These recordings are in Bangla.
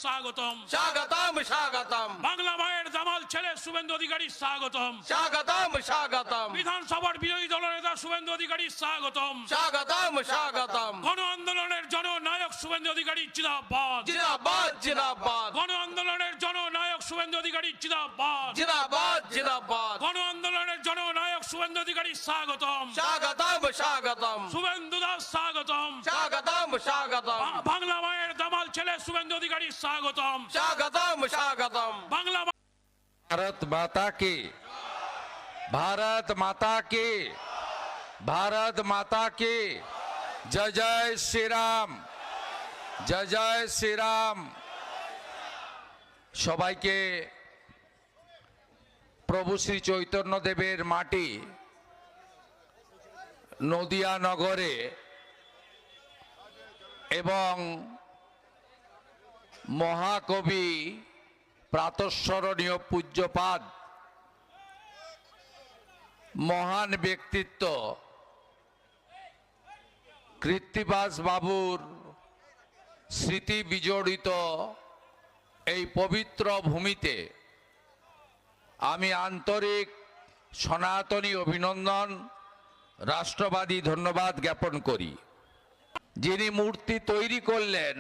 স্বাগতম স্বাগতম স্বাগতম বাংলা মায়ের দামাল ছেলে শুভেন্দু অধিকারী স্বাগতম স্বাগতম স্বাগতম বিধানসভার বিরোধী দলনেতা শুভেন্দু অধিকারী স্বাগতম স্বাগতম স্বাগতম গণ আন্দোলনের জননায়ক শুভেন্দু অধিকারী জিন্দাবাদ জিন্দাবাদ জিন্দাবাদ গণ আন্দোলনের জননায়ক শুভেন্দু অধিকারী জিন্দাবাদ জিন্দাবাদ জিন্দাবাদ গণ আন্দোলনের জননায়ক শুভেন্দু অধিকারী স্বাগতম স্বাগতম স্বাগতম শুভেন্দু দাস স্বাগতম স্বাগতম স্বাগতম বাংলা মায়ের দামাল ছেলে শুভেন্দু অধিকারী স্বাগতম স্বাগতম স্বাগতম বাংলা भारत माता की भारत माता की भारत माता की जय जय श्री राम जय जय श्री राम সবাইকে প্রভু শ্রী চৈতন্য দেবের মাটি নদিয়া নগরে এবং মহাকবি প্রাতঃস্মরণীয় পূজ্যপাদ মহান ব্যক্তিত্ব কৃত্তিবাস বাবুর স্মৃতি বিজড়িত এই পবিত্র ভূমিতে আমি আন্তরিক সনাতনী অভিনন্দন রাষ্ট্রবাদী ধন্যবাদ জ্ঞাপন করি। যিনি মূর্তি তৈরি করলেন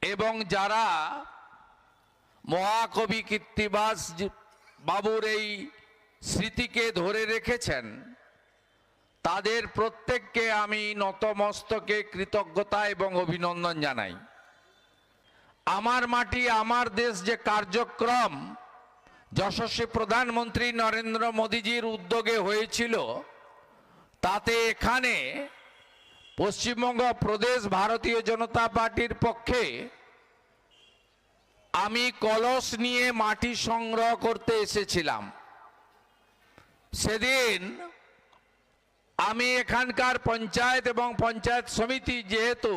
এবং যারা মহাকবি কৃত্তিবাস বাবুর এই স্মৃতিকে ধরে রেখেছেন তাদের প্রত্যেককে আমি নতমস্তকে কৃতজ্ঞতা এবং অভিনন্দন জানাই। আমার মাটি আমার দেশ যে কার্যক্রম যশস্বী প্রধানমন্ত্রী নরেন্দ্র মোদীজির উদ্যোগে হয়েছিল তাতে এখানে পশ্চিমবঙ্গ প্রদেশ ভারতীয় জনতা পার্টির পক্ষে আমি কলস নিয়ে মাটি সংগ্রহ করতে এসেছিলাম। সেদিন আমি এখানকার পঞ্চায়েত এবং পঞ্চায়েত সমিতি যেহেতু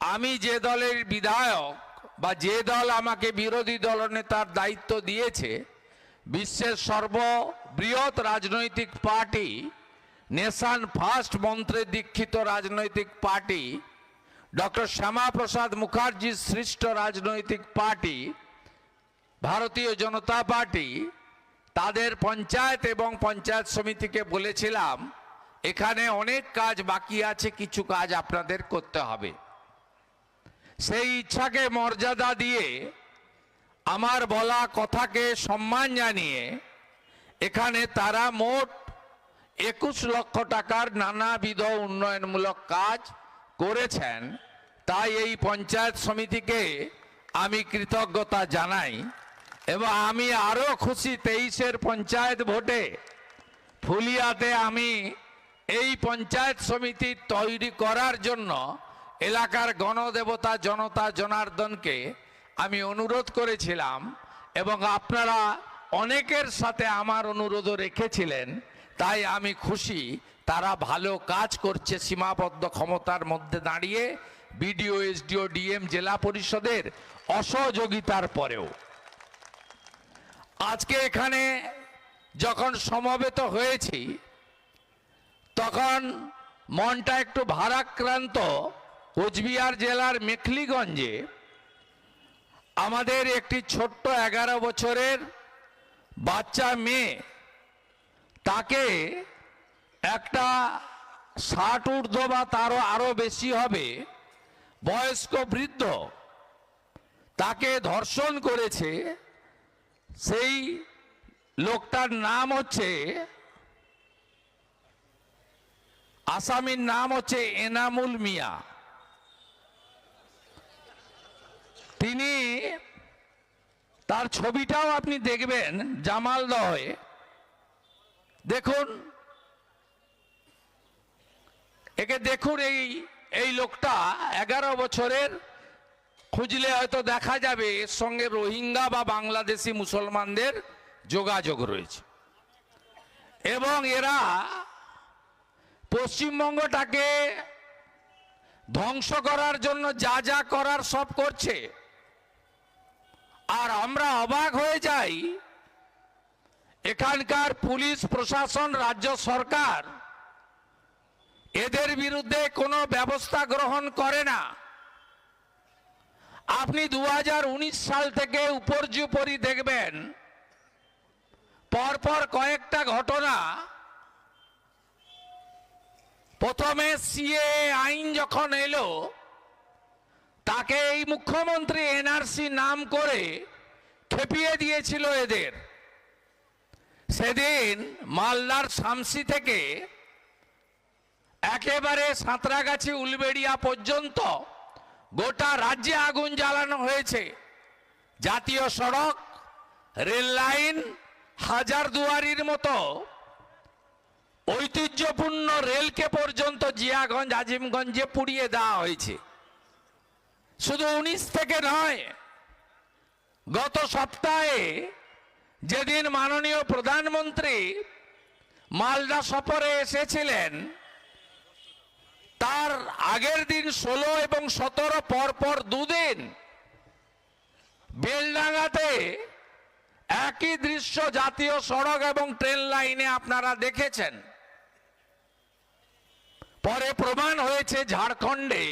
আমি যে দলের বিধায়ক বা যে দল আমাকে বিরোধী দলনেতার দায়িত্ব দিয়েছে বিশ্বের সর্ববৃহৎ রাজনৈতিক পার্টি নেশন ফার্স্ট মন্ত্রে দীক্ষিত রাজনৈতিক পার্টি ডক্টর শ্যামা প্রসাদ মুখার্জির সৃষ্ট রাজনৈতিক পার্টি ভারতীয় জনতা পার্টি তাদের পঞ্চায়েত এবং পঞ্চায়েত সমিতিকে বলেছিলাম এখানে অনেক কাজ বাকি আছে, কিছু কাজ আপনাদের করতে হবে। সেই ইচ্ছাকে মর্যাদা দিয়ে আমার বলা কথাকে সম্মান জানিয়ে এখানে তারা মোট 21 লক্ষ টাকার নানাবিধ উন্নয়নমূলক কাজ করেছেন। তাই এই পঞ্চায়েত সমিতিকে আমি কৃতজ্ঞতা জানাই এবং আমি আরো খুশি 23-এর পঞ্চায়েত ভোটে ফুলিয়াতে আমি এই পঞ্চায়েত সমিতি তৈরি করার জন্য এলাকার গণদেবতা জনতা জনার্দনকে আমি অনুরোধ করেছিলাম এবং আপনারা অনেকের সাথে আমার অনুরোধও রেখেছিলেন। তাই আমি খুশি তারা ভালো কাজ করছে সীমাবদ্ধ ক্ষমতার মধ্যে দাঁড়িয়ে বিডিও এসডিও ডিএম জেলা পরিষদের অসহযোগিতার পরেও। আজকে এখানে যখন সমবেত হয়েছি তখন মনটা একটু ভারাক্রান্ত। কোচবিহার জেলার মেখলিগঞ্জে আমাদের একটি ছোট্ট 11 বছরের বাচ্চা মেয়ে, তাকে একটা 60 ঊর্ধ্ব বা তারও আরো বেশি হবে বয়স্ক বৃদ্ধ তাকে ধর্ষণ করেছে। সেই লোকটার নাম হচ্ছে, আসামির নাম হচ্ছে এনামুল মিয়া। তিনি, তার ছবিটাও আপনি দেখবেন জামালদহে। দেখুন, একে দেখুন। এই লোকটা 11 বছরের, খুঁজলে হয়তো দেখা যাবে এর সঙ্গে রোহিঙ্গা বা বাংলাদেশি মুসলমানদের যোগাযোগ রয়েছে এবং এরা পশ্চিমবঙ্গটাকে ধ্বংস করার জন্য যা যা করার সব করছে। আর আমরা অবাক হয়ে যাই, এখানকার পুলিশ প্রশাসন, রাজ্য সরকার এদের বিরুদ্ধে কোনো ব্যবস্থা গ্রহণ করে না। আপনি 2019 সাল থেকে উপর্যুপরি দেখবেন পরপর কয়েকটা ঘটনা। প্রথমে সিএ আইন যখন এলো, তাকে এই মুখ্যমন্ত্রী এনআরসি নাম করে খেপিয়ে দিয়েছিল এদের। সেদিন মালদার শামসি থেকে একেবারে সাঁতরাগাছি উলবেড়িয়া পর্যন্ত গোটা রাজ্যে আগুন জ্বালানো হয়েছে। জাতীয় সড়ক, রেল লাইন, হাজারদুয়ারির মতো ঐতিহ্যপূর্ণ রেলকে পর্যন্ত জিয়াগঞ্জ, আজিমগঞ্জে পুড়িয়ে দেওয়া হয়েছে। শুধু 19 থেকে নয়, গত সপ্তাহে যেদিন মাননীয় প্রধানমন্ত্রী মালদা সফরে এসেছিলেন, তার আগের দিন 16 এবং 17 পরপর দুদিন বেলডাঙ্গাতে একই দৃশ্য জাতীয় সড়ক এবং ট্রেন লাইনে আপনারা দেখেছেন। পরে প্রমাণ হয়েছে ঝাড়খণ্ডে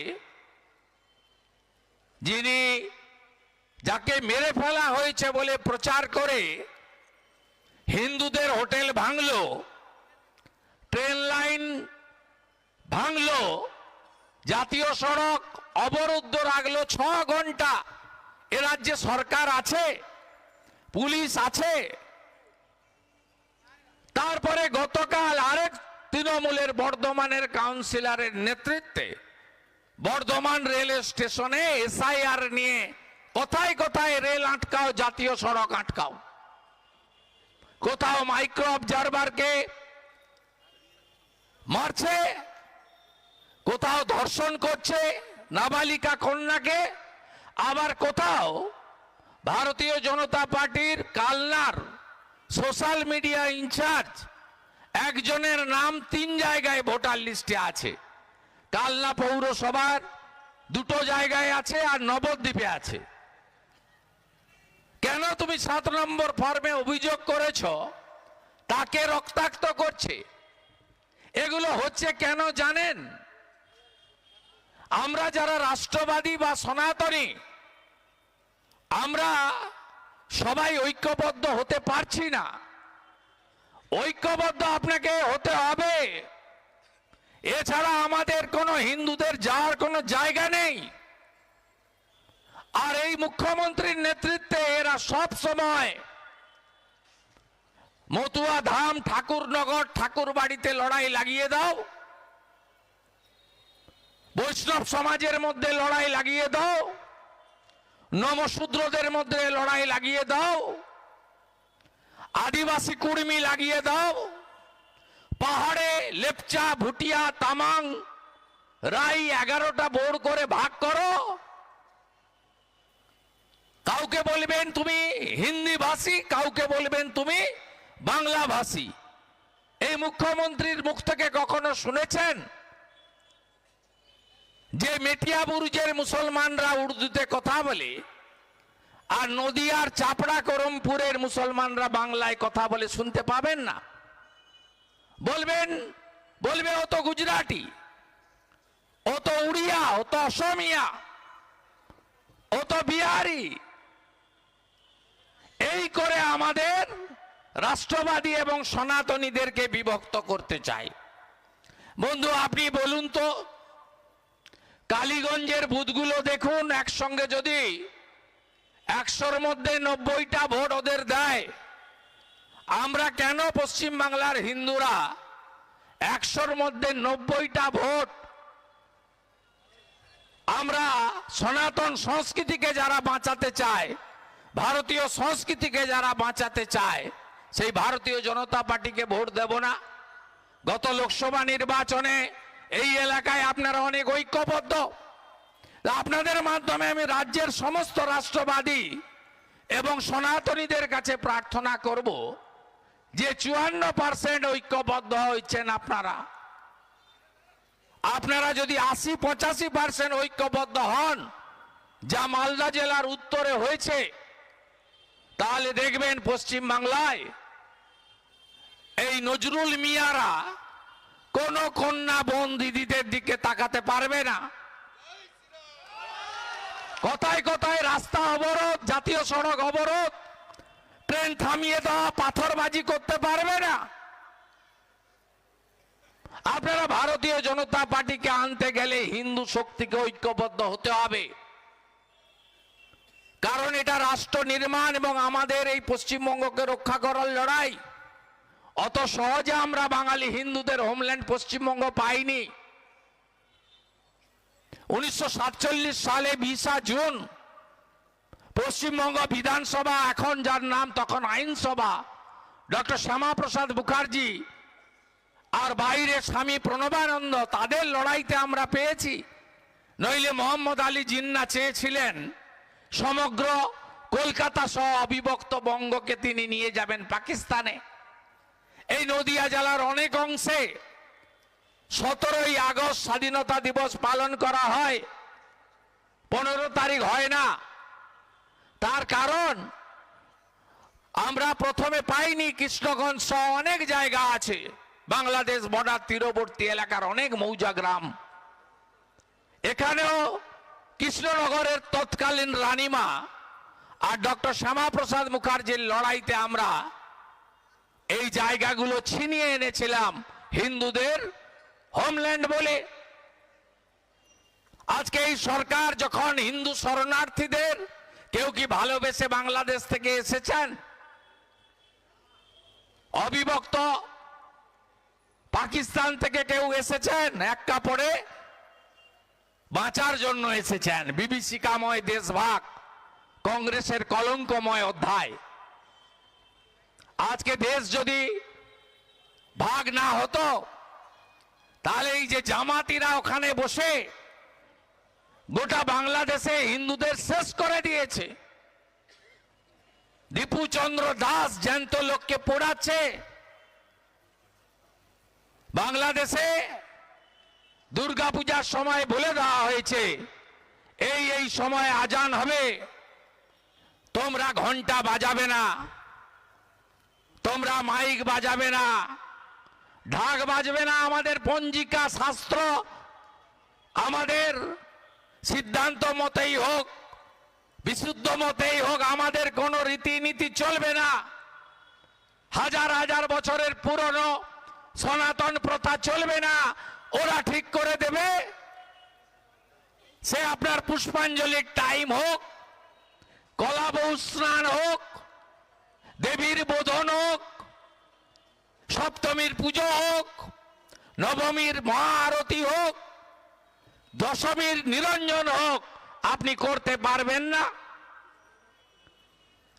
যিনি, যাকে মেরে ফেলা হয়েছে বলে প্রচার করে হিন্দুদের হোটেল ভাঙলো, ট্রেন লাইন ভাঙলো, জাতীয় সড়ক অবরুদ্ধ রাখলো 6 ঘন্টা। এ রাজ্যে সরকার আছে, পুলিশ আছে। তারপরে গতকাল আরেক তৃণমূলের বর্ধমানের কাউন্সিলরের নেতৃত্বে বর্ধমান রেল স্টেশনে এসআইআর নিয়ে কোথায় কোথায় রেল আটকাও, জাতীয় সড়ক আটকাও। কোথাও মাইক্রো অবজারভারকে মারছে, কোথাও ধর্ষণ করছে নাবালিকা কন্যাকে, আবার কোথাও ভারতীয় জনতা পার্টির কালনার সোশ্যাল মিডিয়া ইনচার্জ একজনের নাম 3 জায়গায় ভোটার লিস্টে আছে। কালনা পৌরসভার 2টো জায়গায় আছে আর নবদ্বীপে আছে। কেন তুমি 7 নম্বর ফর্মে অভিযোগ করেছ, তাকে রক্তাক্ত করছে? এগুলো হচ্ছে কেন জানেন? আমরা যারা রাষ্ট্রবাদী বা সনাতনী, আমরা সবাই ঐক্যবদ্ধ হতে পারছি না। ঐক্যবদ্ধ আপনাকে হতে হবে, এছাড়া আমাদের কোনো হিন্দুদের যাওয়ার কোনো জায়গা নেই। আর এই মুখ্যমন্ত্রীর নেতৃত্বে এরা সব সময় মতুয়া ধাম, ঠাকুরনগর, ঠাকুর বাড়িতে লড়াই লাগিয়ে দাও, বৈষ্ণব সমাজের মধ্যে লড়াই লাগিয়ে দাও, নমশূদ্রদের মধ্যে লড়াই লাগিয়ে দাও, আদিবাসী কুর্মী লাগিয়ে দাও, পাহাড়ে লেপচা, ভুটিয়া, তামাং, রাই 11টা বোর্ড করে ভাগ করো। কাউকে বলবেন তুমি হিন্দি ভাষী, কাউকে বলবেন তুমি বাংলা ভাষী। এই মুখ্যমন্ত্রীর মুখ থেকে কখনো শুনেছেন যে মেটিয়া বুরুজের মুসলমানরা উর্দুতে কথা বলে আর নদিয়ার চাপড়া করমপুরের মুসলমানরা বাংলায় কথা বলে? শুনতে পাবেন না। বলবে ও তো গুজরাটি, ও তো উড়িয়া, ও তো অসমিয়া, ও তো বিহারি। এই করে আমাদের রাষ্ট্রবাদী এবং সনাতনীদেরকে বিভক্ত করতে চায়। বন্ধু, আপনি বলুন তো, কালীগঞ্জের বুথগুলো দেখুন, একসঙ্গে যদি 100-র মধ্যে 90টা ভোট ওদের দেয়, আমরা কেন পশ্চিম বাংলার হিন্দুরা 100-র মধ্যে 90টা ভোট? আমরা সনাতন সংস্কৃতিকে যারা বাঁচাতে চায়, ভারতীয় সংস্কৃতিকে যারা বাঁচাতে চায়, সেই ভারতীয় জনতা পার্টিকে ভোট দেব না? গত লোকসভা নির্বাচনে এই এলাকায় আপনারা অনেক ঐক্যবদ্ধ। আপনাদের মাধ্যমে আমি রাজ্যের সমস্ত রাষ্ট্রবাদী এবং সনাতনীদের কাছে প্রার্থনা করব যে 54% ঐক্যবদ্ধ হয়েছেন আপনারা। আপনারা যদি 80-85% ঐক্যবদ্ধ হন, যা মালদা জেলার উত্তরে হয়েছে, তাহলে দেখবেন পশ্চিম বাংলায় এই নজরুল মিয়ারা কোন কন্যা বোন দিদিদের দিকে তাকাতে পারবে না। কথায় কথায় রাস্তা অবরোধ, জাতীয় সড়ক অবরোধ, ট্রেন থামিয়ে দেওয়া, পাথরবাজি করতে পারবে না। আপনারা ভারতীয় জনতা পার্টিকে আনতে গেলে হিন্দু শক্তিকে ঐক্যবদ্ধ হতে হবে, কারণ এটা রাষ্ট্র নির্মাণ এবং আমাদের এই পশ্চিমবঙ্গকে রক্ষা করার লড়াই। অত সহজে আমরা বাঙালি হিন্দুদের হোমল্যান্ড পশ্চিমবঙ্গ পাইনি। 1947 সালে 20 জুন পশ্চিমবঙ্গ বিধানসভা, এখন যার নাম তখন আইনসভা, ডক্টর শ্যামাপ্রসাদ মুখার্জি আর বাইরে স্বামী প্রণবানন্দ, তাদের লড়াইতে আমরা পেয়েছি। নইলে মোহাম্মদ আলী জিন্নাহ চেয়েছিলেন সমগ্র কলকাতা সহ অবিভক্ত বঙ্গকে তিনি নিয়ে যাবেন পাকিস্তানে। এই নদিয়া জেলার অনেক অংশে 17ই আগস্ট স্বাধীনতা দিবস পালন করা হয়, 15 তারিখ হয় না। তার কারণ আমরা প্রথমে পাইনি কৃষ্ণগঞ্জ সহ অনেক জায়গা আছে, বাংলাদেশ বর্ডার তীরবর্তী এলাকার অনেক মৌজা গ্রাম, এখানেও কৃষ্ণনগরের তৎকালীন রানীমা আর ডক্টর শ্যামাপ্রসাদ মুখার্জির লড়াইতে আমরা এই জায়গাগুলো ছিনিয়ে এনেছিলাম হিন্দুদের হোমল্যান্ড বলে। আজকে এই সরকার যখন হিন্দু শরণার্থীদের, কেউ কি ভালোবেসে বাংলাদেশ থেকে এসেছেন? অবিভক্ত পাকিস্তান থেকে কেউ এসেছেন? এক কাপড়ে বাঁচার জন্য এসেছেন। বিভীষিকাময় দেশভাগ, কংগ্রেসের কলঙ্কময় অধ্যায়। আজকে দেশ যদি ভাগ না হতো, তাহলে এই যে জামাতিরা ওখানে বসে গোটা বাংলাদেশে হিন্দুদের শেষ করে দিয়েছে। দীপু চন্দ্র দাস জ্যান্ত লোককে পোড়াচ্ছে। বাংলাদেশে দুর্গাপূজার সময় বলে দেওয়া হয়েছে এই সময় আজান হবে, তোমরা ঘন্টা বাজাবে না, তোমরা মাইক বাজাবে না, ঢাক বাজবে না। আমাদের পঞ্জিকা শাস্ত্র, আমাদের সিদ্ধান্ত মতেই হোক, বিশুদ্ধ মতেই হোক, আমাদের কোনো রীতিনীতি চলবে না। হাজার হাজার বছরের পুরনো সনাতন প্রথা চলবে না। ওরা ঠিক করে দেবে, সে আপনার পুষ্পাঞ্জলির টাইম হোক, কলাবউ স্নান হোক, দেবীর বোধন হোক, সপ্তমীর পুজো হোক, নবমীর মহাআরতি হোক, দশমীর নিরঞ্জন হোক, আপনি করতে পারবেন না।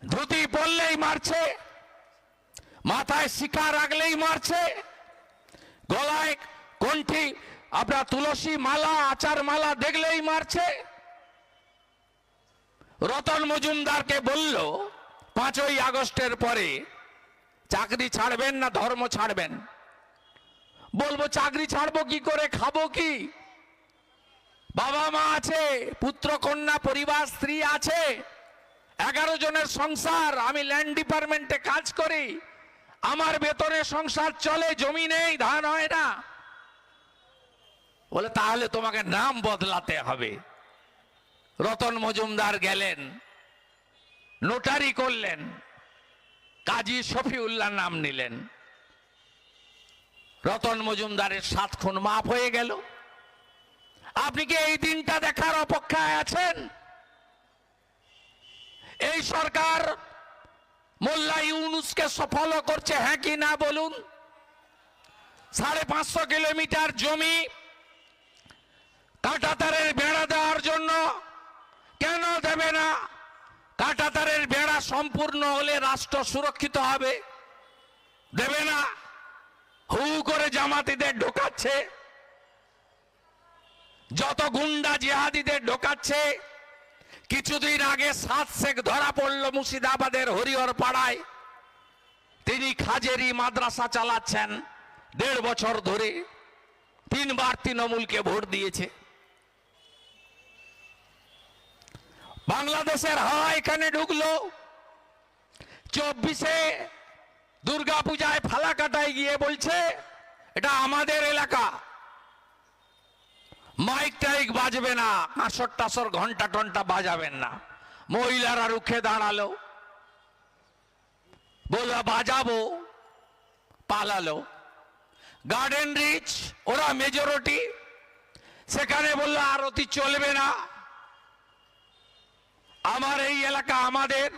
ধুতি পরলেই মারছে, মাথায় শিখা রাখলেই মারছে, গলায় কণ্ঠি আপনার তুলসী মালা, আচার মালা দেখলেই মারছে। রতন মজুমদারকে বলল 5ই আগস্টের পরে চাকরি ছাড়বেন না ধর্ম ছাড়বেন? বলবো চাকরি ছাড়বো কি করে, খাবো কি? বাবা মা আছে, পুত্র কন্যা পরিবার, স্ত্রী আছে, 11 জনের সংসার। আমি ল্যান্ড ডিপার্টমেন্টে কাজ করি, আমার বেতনে সংসার চলে, জমি নেই, ধান হয় না। বলে তাহলে তোমাকে নাম বদলাতে হবে। রতন মজুমদার গেলেন, নোটারি করলেন, কাজী শফিউল্লাহ নাম নিলেন। রতন মজুমদারের 7 খুন মাফ হয়ে গেল। আপনি কি এই দিনটা দেখার অপেক্ষায় আছেন? এই সরকার মোল্লা ইউনুসকে সফল করছে, হ্যাঁ কি না বলুন? 550 কিলোমিটার জমি কাঁটাতারের বেড়া দেওয়ার জন্য কেন দেবে না? কাঁটাতারের বেড়া সম্পূর্ণ হলে রাষ্ট্র সুরক্ষিত হবে, দেবে না। হু করে জামাতিদের ঢোকাচ্ছে, যত গুন্ডা জিহাদিদের ঢোকাচ্ছে। কিছুদিন আগে 7 শেখ ধরা পড়ল মুর্শিদাবাদের হরিহর পাড়ায়। তিনি খাজেরি মাদ্রাসা চালাচ্ছেন 1.5 বছর ধরে, 3 বার তৃণমূলকে ভোট দিয়েছে। বাংলাদেশের হাওয়া এখানে ঢুকলো। 24-এ দুর্গাপূজায় ফালাকাটায় গিয়ে বলছে এটা আমাদের এলাকা। মাইক টাইক বাজবে না, কাঁসর টাসর ঘন্টা টন্টা বাজাবেন না। মহিলারা রুখে দাঁড়ালো, বললো বাজাবো, পালালো। গার্ডেন রিচ ওরা মেজরিটি, সেখানে বললো আরতি চলবে না, আমার এই এলাকা আমাদের।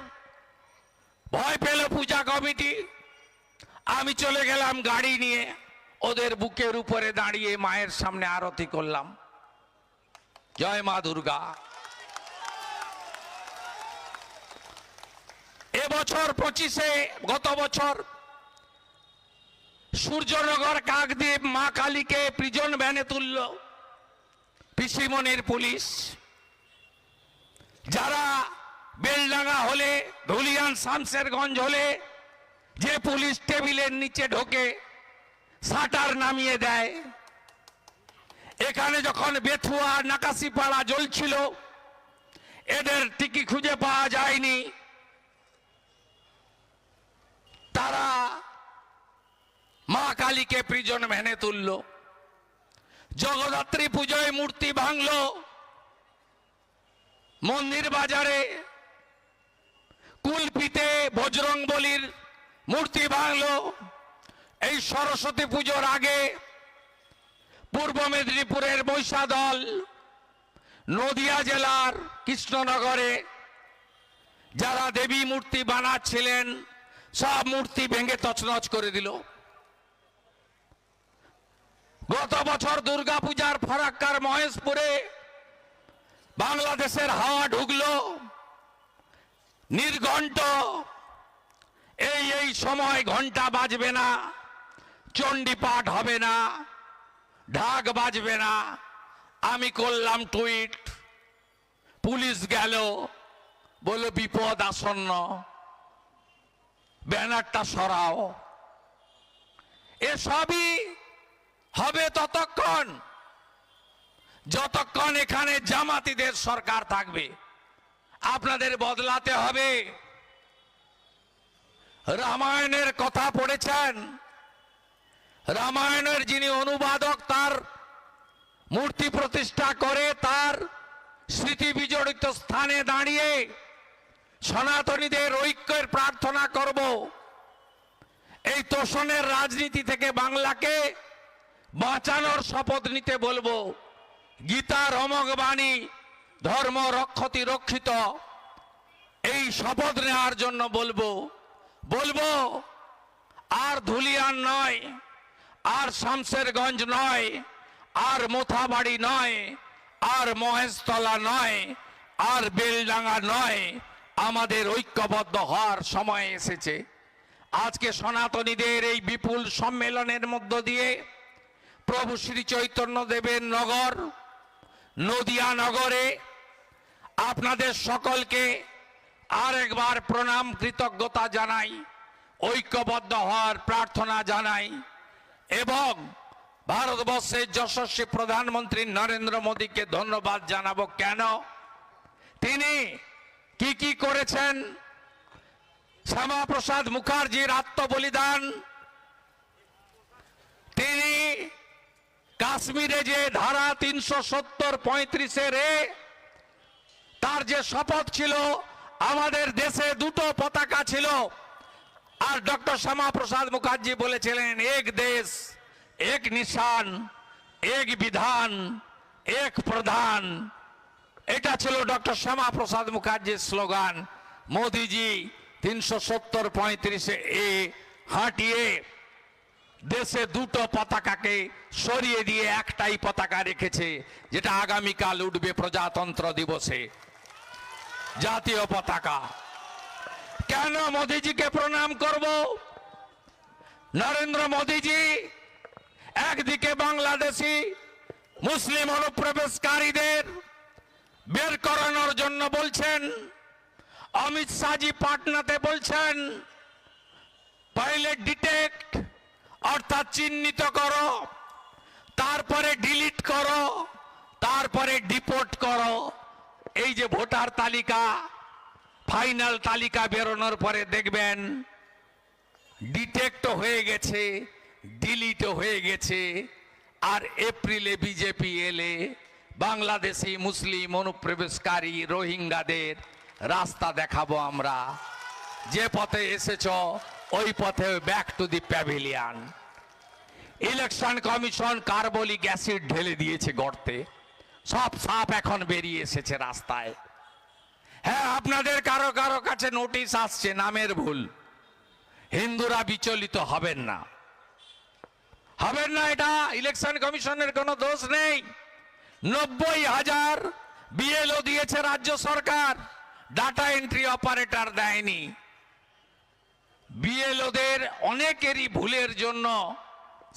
ভয় পেল পূজা কমিটি, আমি চলে গেলাম গাড়ি নিয়ে, ওদের বুকের উপরে দাঁড়িয়ে মায়ের সামনে আরতি করলাম, জয় মা দুর্গা। এবছর 25-এ গত বছর সূর্যনগর কাকদ্বীপ মা কালীকে প্রিজন ভ্যানে তুলল পিসিমনির পুলিশ। যারা বেলডাঙ্গা হলে, ধুলিয়ান শামশেরগঞ্জ হলে যে পুলিশ টেবিলের নিচে ঢোকে শাটার নামিয়ে দেয়, এখানে যখন বেথুয়া নাকাশিপাড়া জ্বলছিল এদের টিকি খুঁজে পাওয়া যায়নি, তারা মা কালীকে প্রিজন ভ্যানে তুলল। জগদ্ধাত্রী পুজোয় মূর্তি ভাঙলো মন্দির বাজারে, কুলপিতে বজরংবলীর মূর্তি ভাঙলো। এই সরস্বতী পুজোর আগে পূর্ব মেদিনীপুরের মহিষাদল, নদিয়া জেলার কৃষ্ণনগরে যারা দেবী মূর্তি বানাচ্ছিলেন সব মূর্তি ভেঙে তছনছ করে দিল। গত বছর দুর্গাপূজার ফারাক্কার মহেশপুরে বাংলাদেশের হাওয়া ঢুকলো নির্ঘণ্ট। এই সময় ঘন্টা বাজবে না, চণ্ডী পাঠ হবে না, ঢাক বাজবে না। আমি করলাম টুইট, পুলিশ গেল, বলল বিপদ আসন্ন, ব্যানারটা সরাও। এসবই হবে ততক্ষণ যতক্ষণ এখানে জামাতিদের সরকার থাকবে। আপনাদের বদলাতে হবে। রামায়ণের কথা পড়েছেন, রামায়ণের যিনি অনুবাদক তার মূর্তি প্রতিষ্ঠা করে তার স্মৃতি বিজড়িত স্থানে দাঁড়িয়ে সনাতনীদের ঐক্যের প্রার্থনা করব। এই তোষণের রাজনীতি থেকে বাংলাকে বাঁচানোর শপথ নিতে বলবো। গীতার অমোঘ বাণী ধর্ম রক্ষতি রক্ষিত, এই শপথ নেওয়ার জন্য বলবো আর ধুলিয়ান নয়, আর শামশেরগঞ্জ নয়, আর মোথাবাড়ি নয়, আর মহেশতলা নয়, আর বেলডাঙ্গা নয়। আমাদের ঐক্যবদ্ধ হওয়ার সময় এসেছে। আজকে সনাতনীদের এই বিপুল সম্মেলনের মধ্য দিয়ে প্রভু শ্রী চৈতন্য দেবের নগর নদিয়া নগরে আপনাদের সকলকে আরেকবার প্রণাম কৃতজ্ঞতা জানাই, ঐক্যবদ্ধ হওয়ার প্রার্থনা জানাই এবং ভারতবর্ষের যশস্বী প্রধানমন্ত্রী নরেন্দ্র মোদীকে ধন্যবাদ জানাবো। কেন? তিনি কি করেছেন। শ্যামাপ্রসাদ মুখার্জির আত্মবলিদান, তিনি কাশ্মীরে যে ধারা 370-35 তার যে শপথ ছিল, আমাদের দেশে দুটো পতাকা ছিল, আর ডক্টর শ্যামাপ্রসাদ মুখার্জি বলেছিলেন এক দেশ এক নিশান, এক বিধান, এক প্রধান। এটা ছিল ডক্টর শ্যামাপ্রসাদ মুখার্জির স্লোগান। মোদিজি 370-35 হাঁটিয়ে দেশে দুটো পতাকাকে সরিয়ে দিয়ে একটাই পতাকা রেখেছে, যেটা আগামীকাল উঠবে প্রজাতন্ত্র দিবসে, জাতীয় পতাকা। কেন মোদিজিকে প্রণাম করব? নরেন্দ্র মোদিজি একদিকে বাংলাদেশি মুসলিম অনুপ্রবেশকারীদের বের করানোর জন্য বলছেন, অমিত শাহজি পাটনাতে বলছেন পহলে ডিটেক্ট অর্থাৎ চিহ্নিত করো, তারপরে ডিলিট করো, তারপরে ডিপোর্ট করো। এই যে ভোটার তালিকা, ফাইনাল তালিকা বেরোনোর পরে দেখবেন ডিটেক্ট হয়ে গেছে, ডিলিট হয়ে গেছে, আর এপ্রিলে বিজেপি এলে বাংলাদেশি মুসলিম অনুপ্রবেশকারী রোহিঙ্গাদের রাস্তা দেখাবো আমরা। যে পথে এসেছ ওই পথে back to the pavilion. Election commission carbolic acid ঢেলে দিয়েছে গর্তে, সব সাপ এখন বেরিয়ে এসেছে রাস্তায়। হ্যাঁ, আপনাদের কারো কারো কাছে নোটিশ আসছে, নামের ভুল। হিন্দুরা বিচলিত হবেন না, হবেন না, এটা ইলেকশন কমিশনের কোনো দোষ নেই। 90,000 বিএলও দিয়েছে রাজ্য সরকার, ডাটা এন্ট্রি অপারেটর দেয়নি। বিএলওদের অনেকেরই ভুলের জন্য,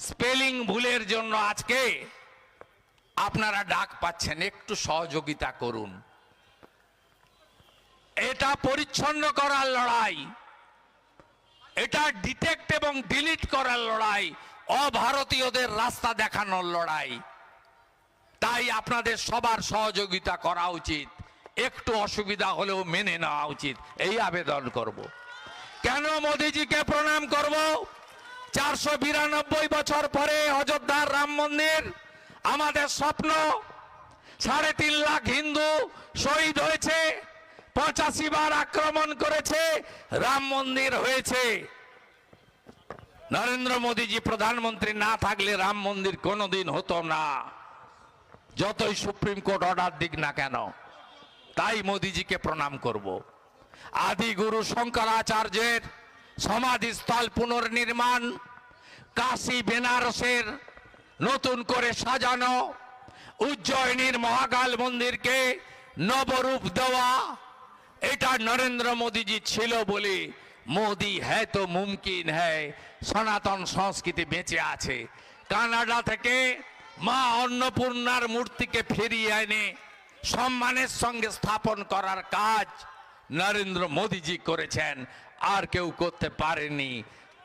স্পেলিং ভুলের জন্য আজকে আপনারা ডাক পাচ্ছেন। একটু সহযোগিতা করুন। এটা পরিচ্ছন্ন করার লড়াই, এটা ডিটেক্ট এবং ডিলিট করার লড়াই, অভারতীয়দের রাস্তা দেখানোর লড়াই। তাই আপনাদের সবার সহযোগিতা করা উচিত, একটু অসুবিধা হলেও মেনে নেওয়া উচিত, এই আবেদন করব। কেন মোদিজিকে প্রণাম করব? 492 বছর পরে অযোধ্যার রাম মন্দির আমাদের স্বপ্ন। 3.5 লাখ হিন্দু শহীদ হয়েছে, 85 বার আক্রমণ করেছে, রাম মন্দির হয়েছে। নরেন্দ্র মোদীজি প্রধানমন্ত্রী না থাকলে রাম মন্দির কোনোদিন হতো না, যতই সুপ্রিম কোর্ট অর্ডার দিক না কেন। তাই মোদীজিকে প্রণাম করব। আদি গুরু শঙ্করাচার্যের সমাধিস্থল পুনর্নির্মাণ, কাশী বেনারসের নতুন করে সাজানো, উজ্জয়িনীর মহাকাল মন্দিরকে নবরূপ দেওয়া, এটা নরেন্দ্র মোদীজি ছিল বলে মোদি হ্যায় তো মুমকিন হ্যায়, সনাতন সংস্কৃতি বেঁচে আছে। কানাডা থেকে মা অন্নপূর্ণার মূর্তিকে ফিরিয়ে এনে সম্মানের সঙ্গে স্থাপন করার কাজ নরেন্দ্র মোদীজি করেছেন, আর কেউ করতে পারেনি।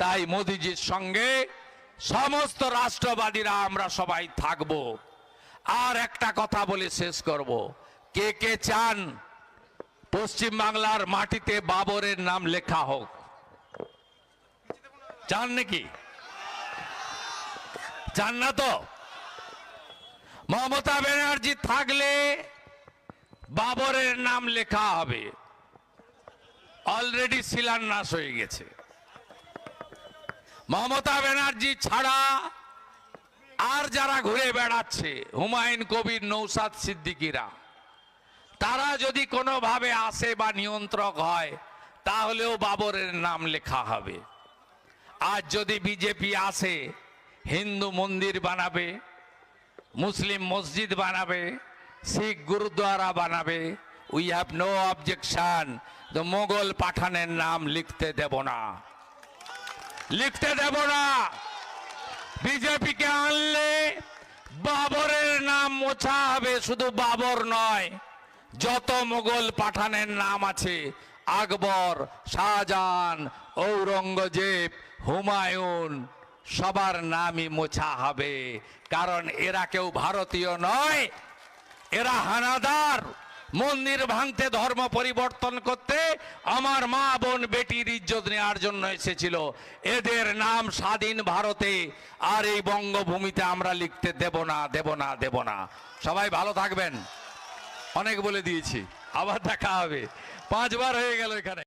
তাই মোদীজির সঙ্গে সমস্ত রাষ্ট্রবাদীরা আমরা সবাই থাকব। আর একটা কথা বলে শেষ করব, কে কে চান পশ্চিম বাংলার মাটিতে বাবরের নাম লেখা হোক? চান নাকি? চান না তো? মমতা ব্যানার্জি থাকলে বাবরের নাম লেখা হবে, অলরেডি শিলান্যাস হয়ে গেছে। মমতা ব্যানার্জি ছাড়া আর যারা ঘুরে বেড়াচ্ছে, হুমায়ুন কবির, নৌসাদ সিদ্দিকীরা, তারা যদি কোনোভাবে আসে বা নিয়ন্ত্রক হয় তাহলেও বাবরের নাম লেখা হবে। আর যদি বিজেপি আসে, হিন্দু মন্দির বানাবে, মুসলিম মসজিদ বানাবে, শিখ গুরুদ্বারা বানাবে, উই হ্যাভ নো অবজেকশন। তো মোগল পাঠানের নাম লিখতে দেব না, লিখতে দেব না। বিজেপিকে আনলে বাবরের নাম মোছা হবে, শুধু বাবর নয়, যত মোগল পাঠানের নাম আছে, আকবর, শাহজাহান, ঔরঙ্গজেব, হুমায়ুন, সবার নামই মোছা হবে। কারণ এরা কেউ ভারতীয় নয়, এরা হানাদার। মন্দির ভাঙতে, ধর্ম পরিবর্তন করতে, আমার মা বোন বেটির ইজ্জত নেওয়ার জন্য এসেছিল। এদের নাম স্বাধীন ভারতে আর এই বঙ্গভূমিতে আমরা লিখতে দেব না, দেব না, দেব না। সবাই ভালো থাকবেন। অনেক বলে দিয়েছি, আবার দেখা হবে। 5 বার হয়ে গেল এখানে।